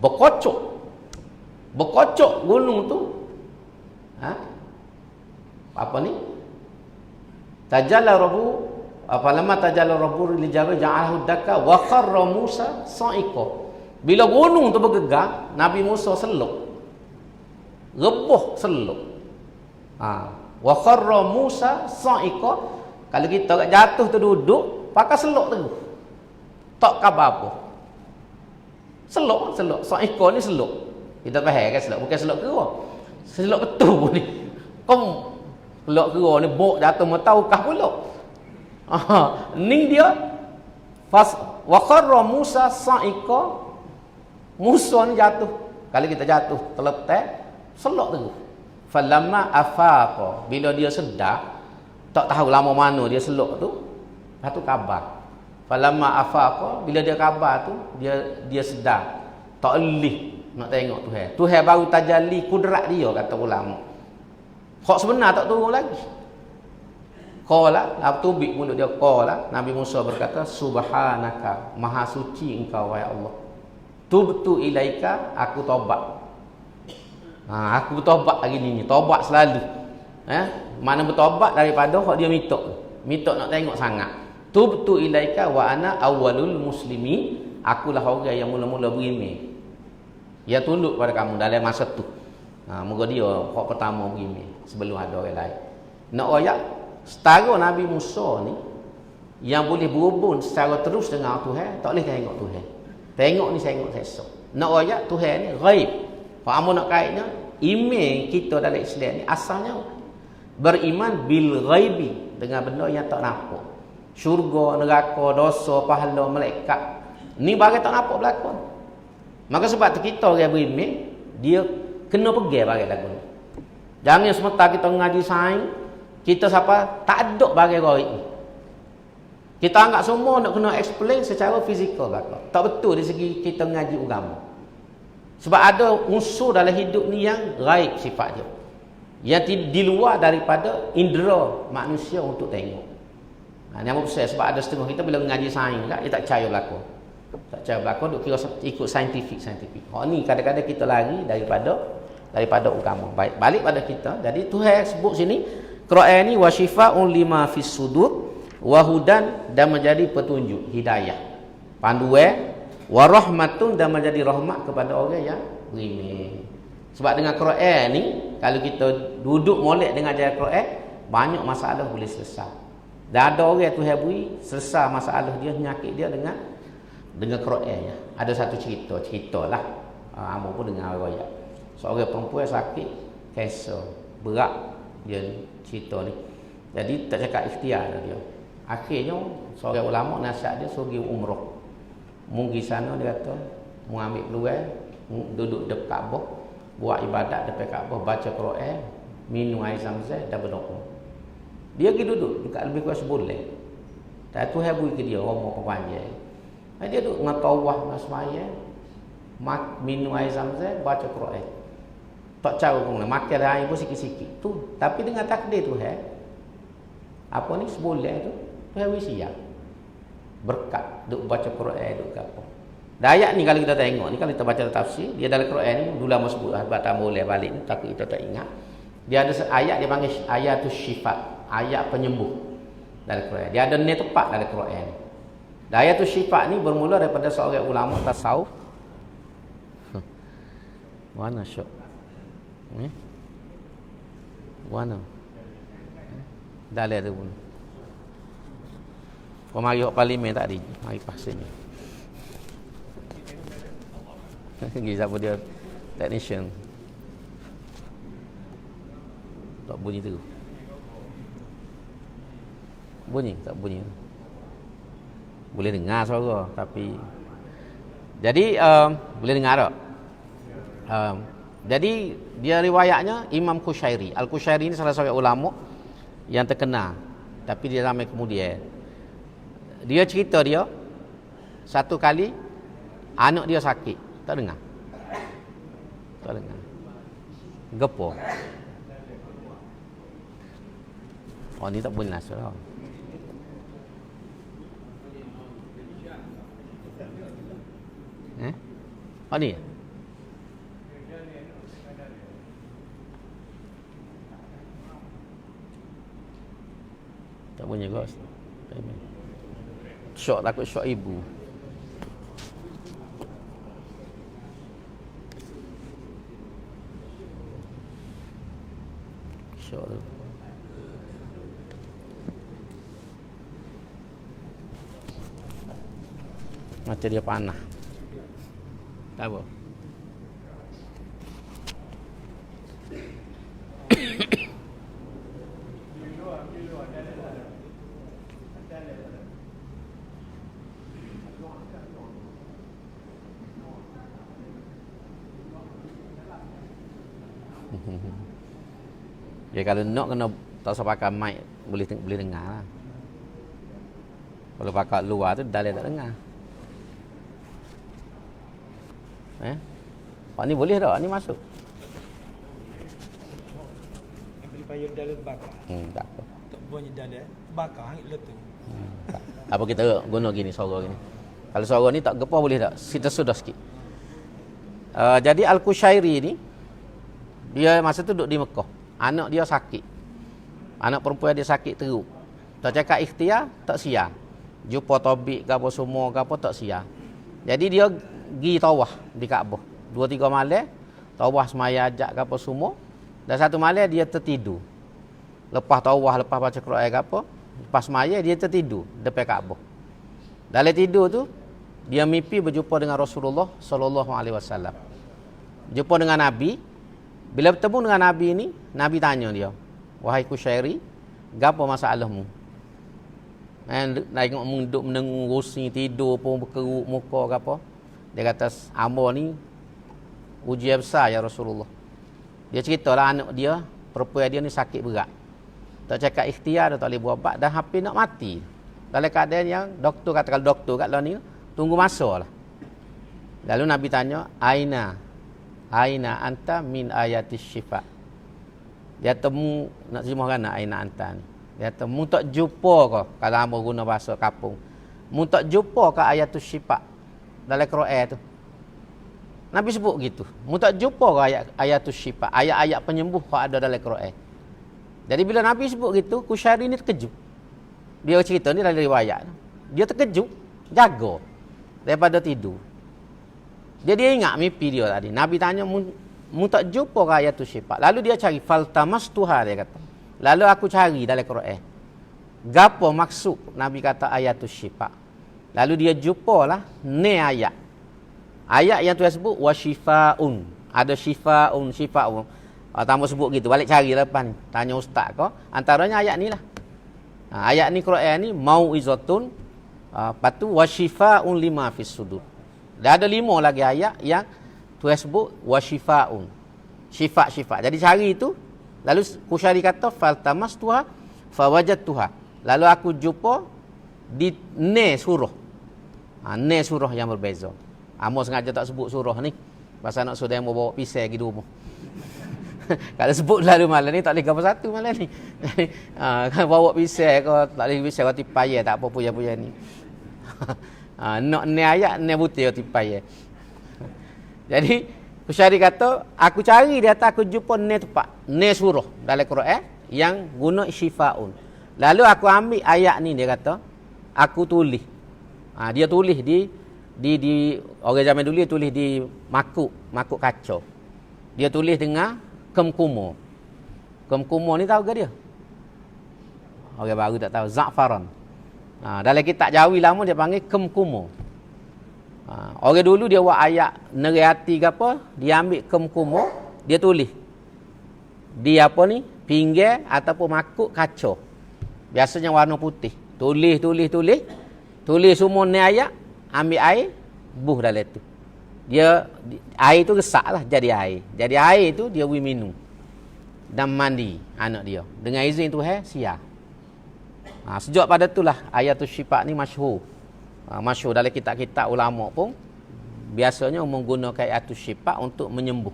berkocok gunung tu. Apa ni? Tajallarahu, apalamma tajallarahu li jabal ja'alahu dakka wa kharra Musa sa'iqa. Bila gunung tu bergegar, Nabi Musa seluk. Rebuh seluk. Wa kharra Musa sa'iqa. Kalau kita kat jatuh tu duduk, pakai seluk tu. Tak khabar apa. Seluk. Sa'iqa ni seluk. Kita faham kan seluk, bukan seluk kera. Seluk betul pun ni. Seluk kera ni bok jatuh mau tahu kah pula. Ni dia wa kharra Musa sa'iqa. Musa ni jatuh. Kalau kita jatuh terletak, selok tu. Falamma afaqa, bila dia sedar, tak tahu lama mana dia selok tu, lepas tu khabar. Falamma afaqa, bila dia khabar tu, dia sedar. Tak lih nak tengok Tuhan. Tuhan baru tajalli kudrat dia, kata ulama. Hak sebenar tak turun lagi. Qala, tubik mulut dia, qala, Nabi Musa berkata, subhanaka, maha suci engkau wahai Allah. Tubtu ilaika, aku taubat. Aku bertobat hari ni, taubat selalu. Mana bertobat daripada hak dia mitok nak tengok sangat. Tubtu ilaika wa ana awwalul muslimin, akulah orang yang mula-mula beriman. Dia tunduk pada kamu dalam masa tu. Moga dia hak pertama beriman sebelum ada orang lain. Nak ayat setara Nabi Musa ni yang boleh berhubung secara terus dengan Tuhan, tak boleh tengok Tuhan. Tengok ni tengok esok. Nak ayat Tuhan ni ghaib. Kalau amu nak kaitnya, iman kita dalam Islam ni asalnya beriman bil ghaibi, dengan benda yang tak nampak. Syurga, neraka, dosa, pahala, malaikat. Ni barang tak nampak berlaku. Maka sebab tu kita orang beriman, dia kena pergi barang lagu ni. Jangan semata kita ngaji sains, kita siapa tak ada barang ghaib ni. Kita anggap semua nak kena explain secara fizikal belaka. Tak betul dari segi kita ngaji agama. Sebab ada unsur dalam hidup ni yang ghaib sifat dia. Yang di luar daripada indera manusia untuk tengok. Ni apa pasal? Sebab ada setengah kita bila ngaji sains dia tak percaya berlaku. Tak percaya berlaku duk kira ikut saintifik. Ni kadang-kadang kita lari daripada agama. Baik, balik pada kita. Jadi Tuhan sebut sini Quran ni wa syifaa'un lima fis sudur wa hudan, dan menjadi petunjuk, hidayah, panduan, wa rahmatun, dan menjadi rahmat kepada orang yang beriman. Sebab dengan Quran ni, kalau kita duduk molek dengan ajaran Quran, banyak masalah boleh selesai. Dan ada orang Tuhan beri selesai masalah dia, penyakit dia dengan Quran ya. Ada satu ceritalah. Amo pun dengar riwayat. Seorang perempuan sakit kanser berat, dia cerita ni. Jadi tak cakap ikhtiar dia. Akhirnya seorang ulama nasihat dia suruh pergi umrah. Pergi sana dia kata, mau ambil peluang, duduk dekat Kaabah, buat ibadat dekat Kaabah, baca Quran, minum air Zam-Zam dan berdoa. Dia pergi duduk dekat lebih kurang sebulan. Dan Tuhan beri ke dia umur panjang. Dia duduk dengan tawaf dengan sembahyang, minum air Zam-Zam, baca Quran. Tak cara pun makan air pun sikit-sikit tu. Tapi dengan takdir Tuhan, apa ni sebulan tu Tuhan beri siap berkat duk baca Quran, duk apa. Dan ayat ni kalau kita tengok ni, kalau kita baca tafsir dia dalam Quran ni dulu lama sebut sebab tak boleh balik ni, takut kita tak ingat. Dia ada ayat dia panggil ayatus syifa, ayat penyembuh dalam Quran. Dia ada ni tepat dalam Quran. Dan ayatus syifa ni bermula daripada seorang ulama tasawuf. Mana syok? Mana? Dalam tu pun. Kau mari hok parlimen tak ada. Mari pasal ni. Pergi siapa dia technician. Tak bunyi tu. Bunyi tak bunyi. Boleh dengar suara tapi jadi boleh dengar tak? Jadi dia riwayatnya Imam Qushairi. Al-Qushairi ini salah seorang ulama yang terkenal, tapi dia ramai kemudian. Dia cerita dia satu kali anak dia sakit, tak dengar. Gepo. Oh ni tak boleh nasal. Oh ni. Tak bunyi kau. Syok takut syok ibu. Syok tu. Macam dia panah. Tak apa. Ya kalau nak kena tak usah pakai mic, boleh dengar lah. Kalau pakai luar tu dah tak dengar. Pak ni boleh tak? Ni masuk. Ambil payung dalam bakar. Tak apa. Tak bunyi dalam bakar hang letu. Apa kita guna gini suara gini. Kalau suara ni tak gepah boleh tak? Kita sudah sikit. Jadi Al-Qushairi ni dia masa tu duduk di Mekah. Anak dia sakit. Anak perempuan dia sakit teruk. Tak cakap ikhtiar, tak sia. Jumpa tabib ke apa semua ke apa tak sia. Jadi dia pergi tawaf di Kaabah. 2-3 malam tawaf semaya ajak ke apa semua. Dan satu malam dia tertidur. Lepas tawaf, lepas baca Quran ke apa, lepas semaya dia tertidur depan Kaabah. Dalam tidur tu dia mimpi berjumpa dengan Rasulullah sallallahu alaihi wasallam. Jumpa dengan Nabi. Bila bertemu dengan Nabi ni, Nabi tanya dia, "Wahai Qushairi, gapo masalahmu?" Tengok duduk menengus ni, tidur pun berkerut muka ke apa. Dia kata, "Amba ni ujian besar ya Rasulullah." Dia ceritalah anak dia, perempuan dia ni sakit berat. Tak cakap ikhtiar, tak boleh buat ubat, dah hampir nak mati. Dalam keadaan yang doktor kata, kalau doktor kat dalam ni, tunggu masa lah. Lalu Nabi tanya, Aina anta min ayatis syifa. Dia temu, nak terjemahkan nak aina anta ni. Dia temu tak jumpa ke, kalau hamba guna bahasa kapung. Mu tak jumpa ke ayatus syifa dalam Quran tu. Nabi sebut gitu. Mu tak jumpa ke ayatus syifa, ayat-ayat penyembuh yang ada dalam Quran. Jadi bila Nabi sebut gitu, Qushairi ni terkejut. Dia cerita ni dalam riwayat. Dia terkejut, jaga daripada tidur. Dia ingat mimpi dia tadi. Nabi tanya, mu tak jumpa ke ayatus syifa? Lalu dia cari, faltamastuha, dia kata. Lalu aku cari dalam Quran. Gapo maksud Nabi kata ayatus syifa? Lalu dia jumpalah ni ayat. Ayat yang Tuhan sebut, wasyifaun. Ada syifaun. Tambah sebut gitu. Balik cari lepas ni. Tanya ustaz kau. Antaranya ayat ni lah. Ayat ni Quran ni, mau'izatun. Lepas tu, wasyifaun lima fis sudur. Dah ada 5 lagi ayat yang Tuhan sebut wasyifaun. Syifa. Jadi cari itu. Lalu Qushairi kata faltamastuha fawajadtuha. Lalu aku jumpa di surah. Surah yang berbeza. Amo sengaja tak sebut surah ni. Pasal nak sudah yang mau bawa pisau pergi rumah. Kalau sebut lalu malam ni tak boleh gambar satu malam ni. Kalau bawa pisau ke tak boleh pisau kau tipai tak apa puya-puya ni. Nak ni ayat ni butir tipai. Jadi Qushairi kata, aku cari di atas aku jumpa ni tepat, ni surah dalam Quran yang guna syifaun. Lalu aku ambil ayat ni, dia kata, aku tulis. Dia tulis di orang zaman dulu dia tulis di makuk kaca. Dia tulis dengan kemkumo. Kemkumo ni tahu ke dia? Orang baru tak tahu, za'faran. Dalam kitab Jawi lama dia panggil kemkumo. Orang dulu dia buat ayat neri hati ke apa, dia ambil kemkumo, dia tulis. Di apa ni? Pinggir ataupun makuk kaca. Biasanya warna putih. Tulis semua ni ayat, ambil air, buh dalam tu. Air tu resaklah jadi air. Jadi air tu dia boleh minum. Dan mandi anak dia. Dengan izin Tuhan, siap. Sejak pada itulah ayatul syifa ni masyhur. Masyhur dalam kitab-kitab ulama pun biasanya menggunakan ayatul syifa untuk menyembuh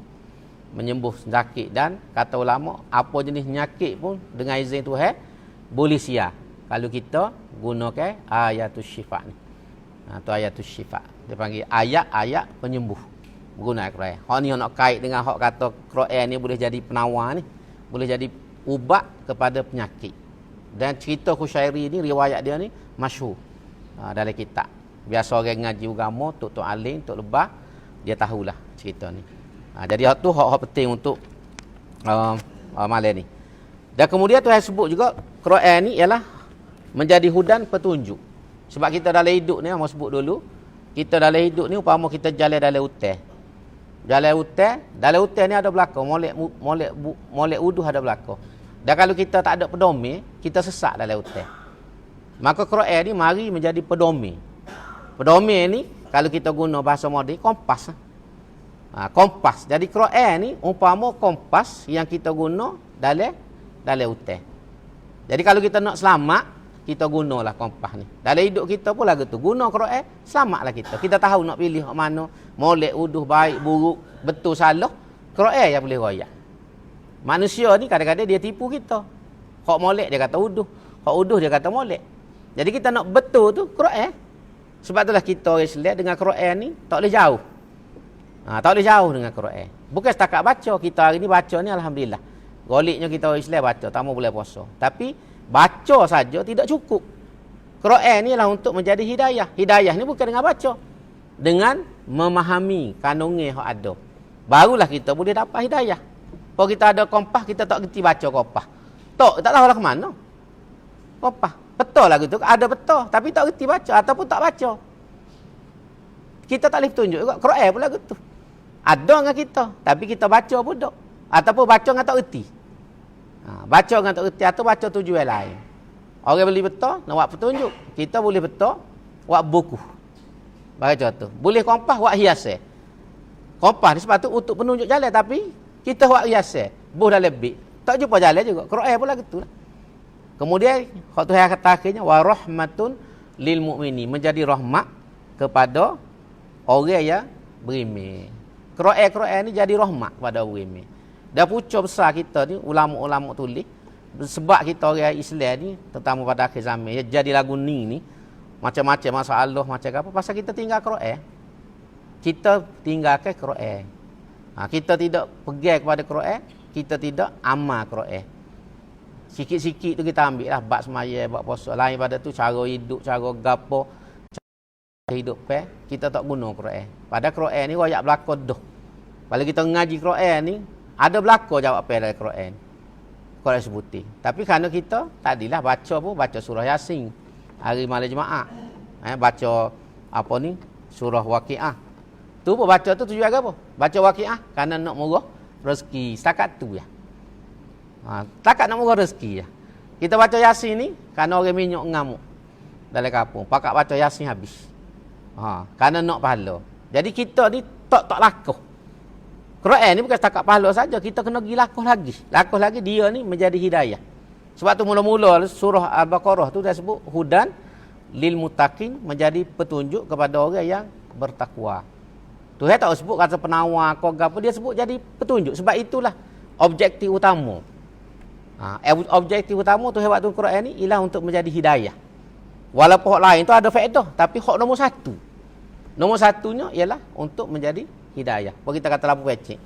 sakit, dan kata ulama apa jenis penyakit pun dengan izin Tuhan boleh siap kalau kita gunakan ayatul syifa ni. Tu ayatul syifa. Dia panggil ayat-ayat penyembuh. Berguna Quran. Hak ni nak kait dengan hak kata Quran ni boleh jadi penawar ni. Boleh jadi ubat kepada penyakit. Dan cerita Khusyairi ni, riwayat dia ni masyhur dalam kitab. Biasa orang ngaji agama, tok alim, tok lebah, dia tahulah cerita ni. Jadi hak tu hak penting untuk malam ni. Dan kemudian Tuhan sebut juga Quran ni ialah menjadi hudan petunjuk. Sebab kita dalam hidup ni, mau sebut dulu, kita dalam hidup ni umpama kita jalan dalam hutan. Dalam hutan ni ada belakang, molek uduh ada belakang. Dan kalau kita tak ada pedoman, kita sesak dalam hutan. Maka Quran ni mari menjadi pedoman. Pedoman ni kalau kita guna bahasa moden, kompas. Kompas. Jadi Quran ni umpama kompas yang kita guna dalam hutan. Jadi kalau kita nak selamat, kita gunalah kompas ni. Dalam hidup kita pun lagu tu. Guna Quran, selamatlah kita. Kita tahu nak pilih hak mana, molek uduh, baik, buruk, betul, salah. Quran yang boleh royak. Manusia ni kadang-kadang dia tipu kita. Hak molek dia kata uduh, hak uduh dia kata molek. Jadi kita nak betul tu Quran. Sebab itulah kita orang Islam dengan Quran ni tak boleh jauh. Tak boleh jauh dengan Quran. Bukan setakat baca. Kita hari ni baca ni alhamdulillah. Goliknya kita orang Islam baca, tak mau boleh puasa. Tapi baca saja tidak cukup. Quran ni adalah untuk menjadi hidayah. Hidayah ni bukan dengan baca. Dengan memahami kandungan yang ada. Barulah kita boleh dapat hidayah. Kalau kita ada kompas, kita tak kerti baca kompas. Tak tahu lah ke mana. Kompas. Betul lah gitu. Ada betul. Tapi tak kerti baca. Ataupun tak baca. Kita tak boleh tunjuk juga. Quran pula gitu. Ada dengan kita. Tapi kita baca pun tak. Ataupun baca dengan tak kerti. Baca dengan tak kerti atau baca tujuan lain. Orang beli betul, nak buat petunjuk. Kita boleh betul, buat buku. Bagi contoh. Boleh kompas, buat hiasan. Kompas ni sepatut untuk penunjuk jalan. Tapi kita buat hiasan. Buh dalam beg. Tak jumpa jalan juga. Quran pula gitu lah. Kemudian, Tuhan kata akhirnya, warahmatun lil mu'mini. Menjadi rahmat kepada orang yang beriman. Quran ni jadi rahmat kepada orang beriman. Dan pucuk besar kita ni, ulama-ulama tulis, sebab kita orang Islam ni, terutama pada akhir zaman, jadi lagu ni, macam-macam masalah, macam apa, pasal kita tinggal Quran. Kita tinggalkan Quran. Kita tidak pegang kepada Quran, kita tidak amal Quran. Sikit-sikit tu kita ambil lah, bab semaya, bab puasa. Lain pada tu, cara hidup, cara gapo, cara hidup kita tak guna Quran. Pada Quran ni, royak berlaku dah. Kalau kita ngaji Quran ni, ada berlaku jawab apa dalam Quran. Quran sebutin. Tapi kerana kita tadilah baca pun baca surah Yasin hari malam Jumaat. Baca apa ni? Surah Waqiah. Tu pun baca tu tujuan apa? Baca Waqiah kerana nak murah rezeki. Setakat tu ya. Setakat nak murah rezeki ya. Kita baca Yasin ni kerana orang minyak ngamuk dalam kampung. Pakak baca Yasin habis. Kerana nak pahala. Jadi kita ni tak lakuh. Quran ni bukan setakat pahala saja, kita kena pergi lakuh lagi. Lakuh lagi dia ni menjadi hidayah. Sebab tu mula-mula surah Al-Baqarah tu dia sebut hudan lil muttaqin, menjadi petunjuk kepada orang yang bertakwa. Tuhan tak sebut kata penawar kau apa, dia sebut jadi petunjuk. Sebab itulah objektif utama. Objektif utama Tuhan waktu Quran ni ialah untuk menjadi hidayah. Walaupun hak lain tu ada faedah, tapi hak nombor satu. Nombor satunya ialah untuk menjadi hidayah. Kalau kita kata lampu pecek.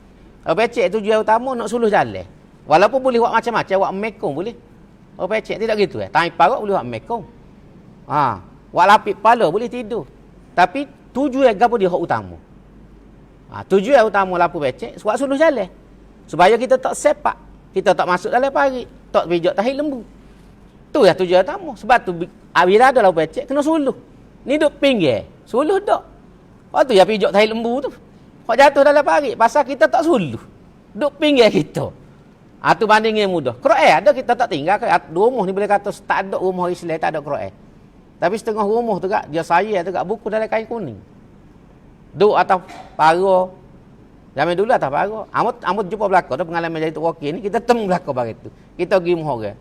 Lampu pecek tujuan utama nak suluh jalan. Walaupun boleh buat macam-macam, buat mekong boleh. Lampu pecek tidak gitu Tangi parok boleh buat mekong. Buat lapik kepala boleh tidur. Tapi tujuan apa dia hak utama. Tujuan utama lampu pecek buat suluh jalan. Supaya kita tak sepak, kita tak masuk dalam parit, tak pijak tahi lembu. Tu ya tujuan utama. Sebab tu bila ada lampu pecek kena suluh. Ni duk pinggir, suluh dak. Lepas tu ya pijak tahi lembu tu. Kau jatuh dalam parit pasal kita tak suluh. Duk pinggir kita. Tu bandingnya mudah. Quran ada kita tak tinggal ke rumah ni boleh kata tak ada rumah Islam tak ada Quran. Tapi setengah rumah tu gak dia saya tu gak buku dalam kain kuning. Duk atas pagar. Zaman dulu atas pagar. Amut jumpa belakang tu pengalaman jadi tok wakil ni kita temu belakang barit tu. Kita pergi rumah orang.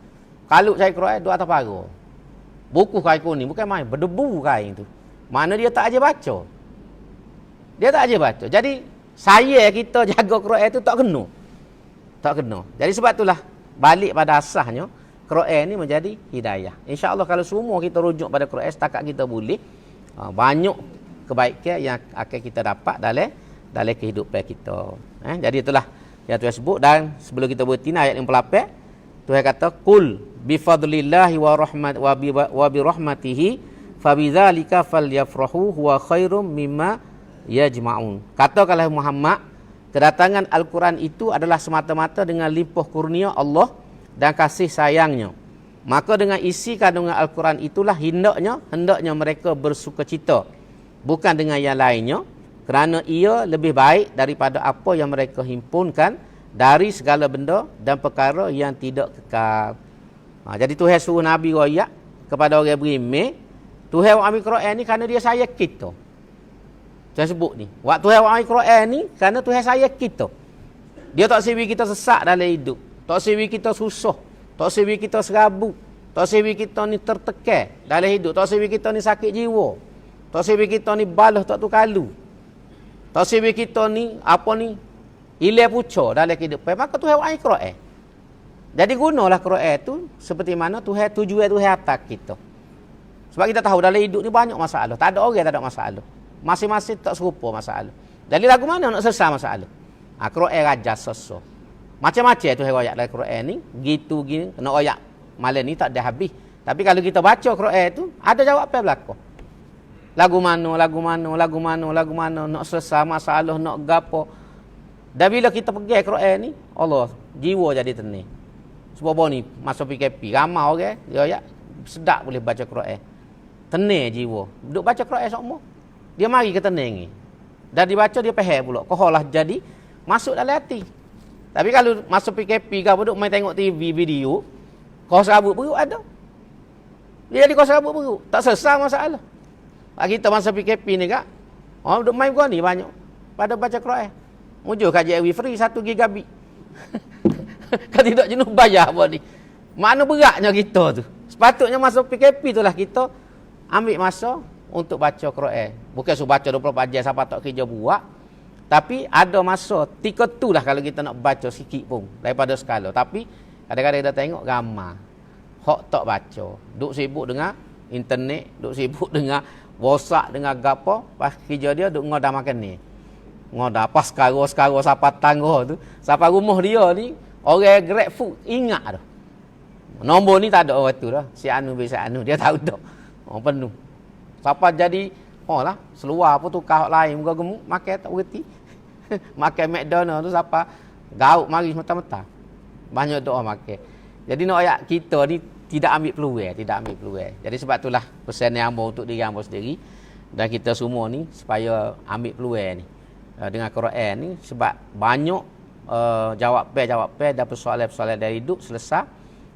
Kalau cari Quran duk atas pagar. Buku kain kuning bukan main berdebu kain tu. Mana dia tak aja baca. Dia tak aja baca. Jadi saya kita jaga Quran tu tak kena. Tak kena. Jadi sebab itulah balik pada asasnya Quran ni menjadi hidayah. InsyaAllah kalau semua kita rujuk pada Quran setakat kita boleh banyak kebaikan yang akan kita dapat dalam kehidupan kita. Jadi itulah yang Tuhan sebut. Dan sebelum kita berhenti ayat 58, Tuhan kata kul bi fadlillahi wa bi rahmatihi fabidzalika falyafrahu huwa khairum mimma yajma'un. Katakanlah Muhammad, kedatangan Al-Quran itu adalah semata-mata dengan limpah kurnia Allah dan kasih sayangnya. Maka dengan isi kandungan Al-Quran itulah hendaknya mereka bersukacita, bukan dengan yang lainnya, kerana ia lebih baik daripada apa yang mereka himpunkan dari segala benda dan perkara yang tidak kekal. Jadi Tuhan suruh Nabi royak kepada orang beriman, Tuhan ambil Quran ni kerana dia sayang kita. Saya sebut ni, waktu Tuhan ambil Quran ni kerana Tuhan sayang kita. Dia tak sewi kita sesak dalam hidup, tak sewi kita susah, tak sewi kita serabut, tak sewi kita ni tertekan dalam hidup, tak sewi kita ni sakit jiwa, tak sewi kita ni balah tak tu kalu, tak sewi kita ni hilang pucuk dalam kehidupan. Maka Tuhan ambil Quran. Jadi gunalah Quran tu seperti mana tujuan Tuhan atas kita. Sebab kita tahu dalam hidup ni banyak masalah. Tak ada orang tak ada masalah. Masing-masing tak serupa masalah. Jadi lagu mana nak selesai masalah? Quran raja sesuatu. Macam-macam Tuhan royak dalam Quran ni. Gitu gini. Nak royak malam ni tak ada habis. Tapi kalau kita baca Quran tu, ada jawapan belakang. Lagu mana. Nak selesai masalah, nak gapo. Dan bila kita pergi Quran ni, Allah, jiwa jadi tenang. Sebab ni, masa PKP, ramai orang, dia sedap boleh baca Quran. Tenang jiwa. Duduk baca Quran semua. Dia mari ke tenang ni. Dan dibaca, dia faham pula. Koholah jadi, masuk dalam hati. Tapi kalau masuk PKP, kau duduk main tengok TV, video, kau serabut perut ada. Dia jadi kau serabut perut. Tak selesai masalah. Kita masa PKP ni kak, duduk main kau ni banyak. Pada baca Quran. Mujur kajian free 1 gigabit. Kan tidak jenuh bayar apa ni. Mana beratnya kita tu. Sepatutnya masuk PKP itulah kita ambil masa untuk baca Quran. Bukan suruh baca 24 jam siapa tak kerja buat. Tapi ada masa tika tu lah kalau kita nak baca sikit pun daripada skala. Tapi kadang-kadang kita tengok gambar. Hak tak baca. Duk sibuk dengan internet, duk sibuk dengan WhatsApp, dengan gapo. Pas kerja dia duk ngodah makan ni. Ngodah pas sekarang siapa tangga tu. Siapa rumah dia ni, orang Grab food ingat dah. Nombor ni tak ada orang tu dah. Si Anu bisa Anu, dia tahu dah. Penuh. Siapa jadi lah, seluar apa tu kahok lain muka gemuk, makan tak berhenti. Makan McDonald tu siapa gauk mari mata-mata. Banyak doa makan. Jadi nak ayat kita ni tidak ambil peluang. Jadi sebab itulah pesan yang hamba untuk diri hamba sendiri dan kita semua ni supaya ambil peluang ni dengan Quran ni, sebab banyak jawapan dan persoalan-persoalan dari hidup selesai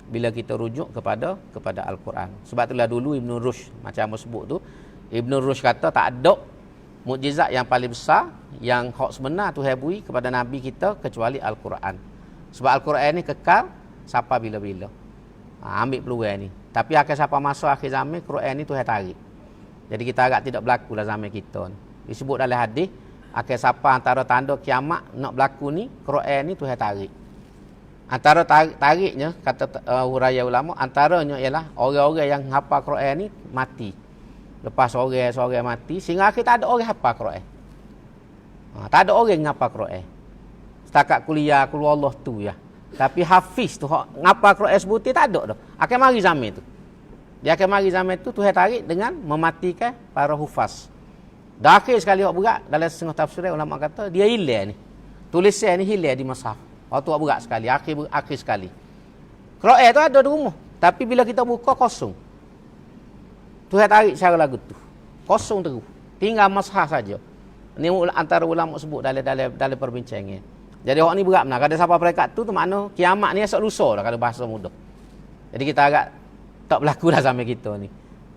bila kita rujuk kepada Al-Quran. Sebab itulah dulu Ibn Rushd macam hamba sebut tu, Ibn Rushd kata tak ada mukjizat yang paling besar yang hak sebenar Tuhan beri kepada Nabi kita kecuali Al-Quran. Sebab Al-Quran ni kekal sampai bila-bila. Ambil peluang ni. Tapi akan siapa masa akhir zaman, Quran ni Tuhan tarik. Jadi kita agak tidak berlaku lah zaman kita ni. Disebut dalam hadis, akan siapa antara tanda kiamat nak berlaku ni, Quran ni Tuhan tarik. Antara tariknya, kata huraian ulama, antaranya ialah orang-orang yang hafal Quran ni mati. Lepas orang mati, sehingga akhir tak ada orang hafal Quran. Tak ada orang yang hafal Quran. Setakat kuliah, keluar Allah tu ya. Tapi hafiz tu, ngapa Quran sebutir tak ada dah. Akan mari zaman tu. Dia akan mari zaman tu, Tuhan tarik dengan mematikan para hufaz. Dah akhir sekali hak berat, dalam setengah tafsir ulama kata, dia hilang ni. Tulisan ni hilang di mushaf. Waktu hak berat sekali, akhir sekali. Quran tu ada di rumah. Tapi bila kita buka, kosong. Tuhan tarik cara lagu tu. Kosong terus. Tinggal mushaf saja. Ni antara ulama sebut dalam perbincangan. Jadi orang ni berat benar. Kalau siapa perekat tu makna kiamat ni esok lusa lah kalau bahasa mudah. Jadi kita agak tak berlaku dah zaman kita ni.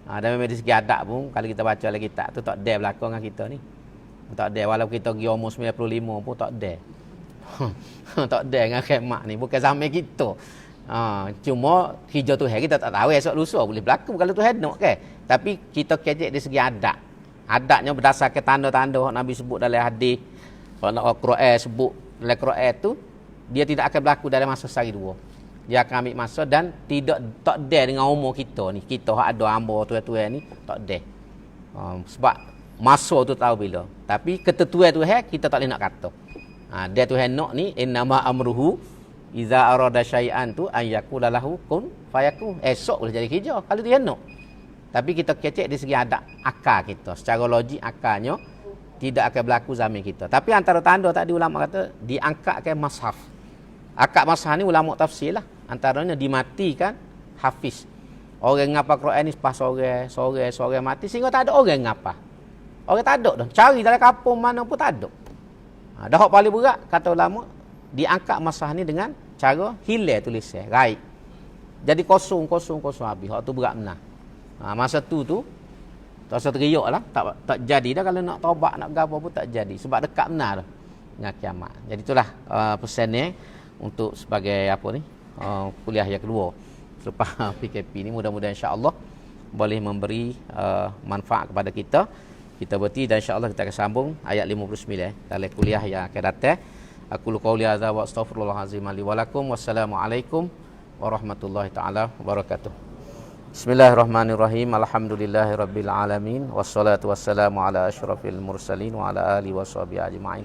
Dan memang dari segi adab pun kalau kita baca lagi kitab tu tak ada berlaku dengan kita ni. Tak ada walaupun kita pergi umur 95 pun tak ada. Tak ada dengan kiamat ni. Bukan zaman kita. Cuma hijau Tuhan kita tak tahu esok lusa boleh berlaku kalau Tuhan nak kan. Tapi kita kejek dari segi adab. Adabnya berdasarkan tanda-tanda yang Nabi sebut dalam hadis. Kalau nak Quran sebut dalam Quran tu, dia tidak akan berlaku dalam masa sehari dua. Dia akan ambil masa dan tak ada dengan umur kita ni. Kita ada hamba tuan-tuan ni tak ada. Sebab masa tu tahu bila. Tapi ketentuan Tuhan kita tak boleh nak kata. Dia Tuhan nak ni innama amruhu iza arada syai'an tu an yaqula lahu kun fayakun. Esok boleh jadi kerja kalau Tuhan nak. Tapi kita kecek dari segi adab akal kita. Secara logik akalnya tidak akan berlaku zaman kita. Tapi antara tanda tadi ulama kata diangkatkan mushaf. Akad mushaf ni ulama tafsir lah. Antaranya dimatikan hafiz. Orang ngapa Quran ni pas sore mati sehingga tak ada orang ngapa. Orang tak ada dah. Cari dalam kampung mana pun tak ada. Dah hak paling berat kata ulama diangkat mushaf ni dengan cara hilang tulisan, raib. Jadi kosong habis. Hak tu berat benar. Masa tu tak usah teriak lah, tak jadi dah kalau nak taubat nak gapo pun tak jadi sebab dekat benar dah dengan kiamat. Jadi itulah pesan ni untuk sebagai apa ni kuliah yang kedua selepas PKP ni, mudah-mudahan insya-Allah boleh memberi manfaat kepada kita. Kita berhenti dan insya-Allah kita akan sambung ayat 59 dalam kuliah yang akan datang. Aku qauli hadza wa astaghfirullahalazim li wa lakum. Wassalamualaikum warahmatullahi taala wabarakatuh. Bismillahirrahmanirrahim. Alhamdulillahirabbil alamin wassalatu wassalamu ala asyrafil mursalin wa ala alihi washabihi ajmain.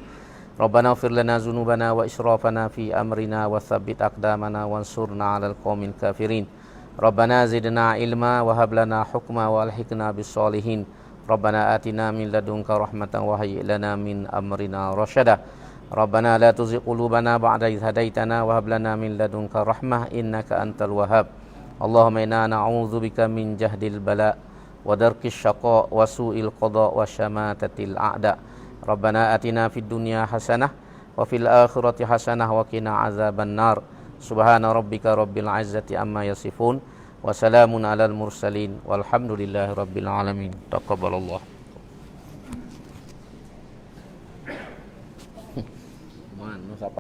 Rabbana ighfir lana dzunubana wa israfana fi amrina wa tsabbit aqdamana wansurna 'alal qaumil kafirin. Rabbana zidna ilma wa hab lana hukma wa alhiqna bis solihin. Rabbana atina min ladunka rahmatan wa hayyi lana min amrina rasyada. Rabbana la tuzigh qulubana ba'da idh hadaitana wa hab lana min ladunka rahmah innaka antal wahhab. Allahumma inna na'udzubika min jahdil bala wa darkis syaqa wa su'il qada wa syamatatil a'da. Rabbana atina fid dunya hasanah wa fil akhirati hasanah wa qina azaban nar. Subhana rabbika rabbil izzati amma yasifun wa salamun alal mursalin walhamdulillahi rabbil alamin. Taqabbalallah.